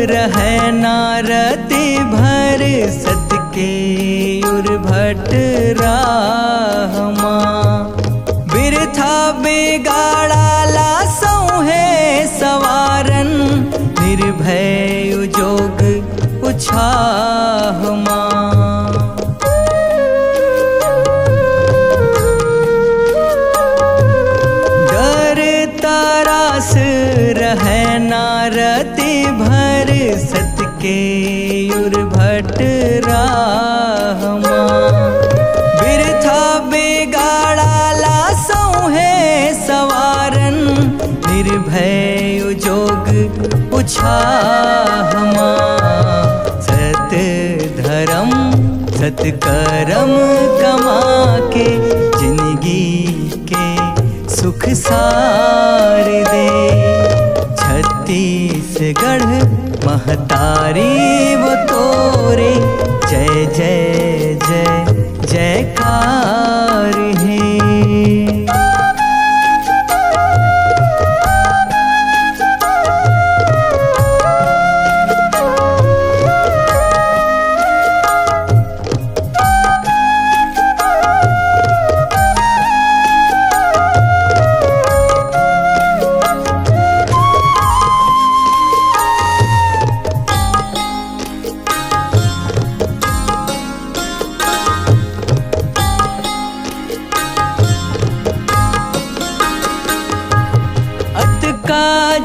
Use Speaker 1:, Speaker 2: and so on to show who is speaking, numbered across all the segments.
Speaker 1: रहे नारती भर सदके उर्भट राहमा बिरथा बिगाड़ा लासों है सवारन निर्भय उजोग उछाहमा डर तारास रहे नारती भर सतके उर्भट राहमा बिरथा बिगाड़ा लासों है सवारन निर्भय उजोग उछाहमा सत धर्म सत्कर्म कमा के जिंदगी के सुख सार दे छत्तीसगढ़ महतारी वो तोरे जय जय जय जयकार है।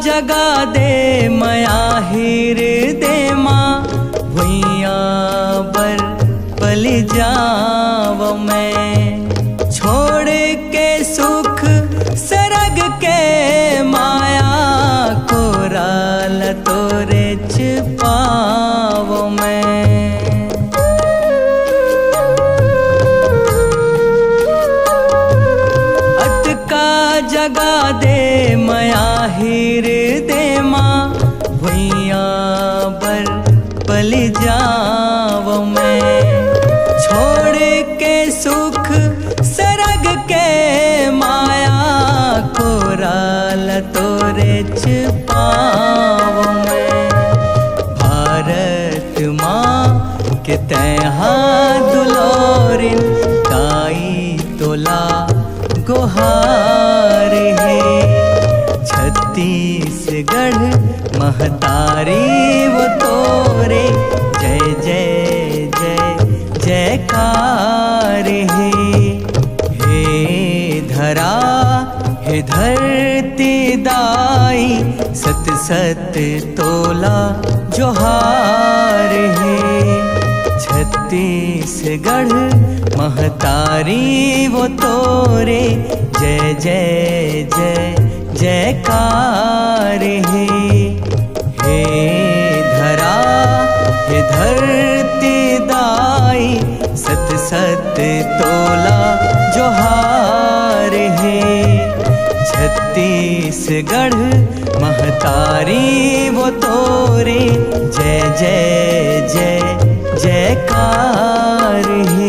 Speaker 1: जगा दे मया हृदय माँ भुइया बर पल जाव मैं छोड़ के सुख सरग के माया को राल तोरे छिपाव मैं अटका जगा दे मया हृदय माँ भुइया बर पल जाव मैं छोड़ के सुख सरग के माया को राल तोरे छिपाव मैं भारत माँ के तैहा दुलोरिन ताई तोला गुहार है छत्तीसगढ़ महतारी वो तोरे जय जय जय जयकार है। हे धरा हे धरती दाई सत सत तोला जोहार है छत्तीसगढ़ महतारी वो तोरे जय जय जय जयकार है। हे धरा हे धरती दाई सत सत तोला जोहार है छत्तीसगढ़ महतारी वो तोरे जय जय जय जयकार है।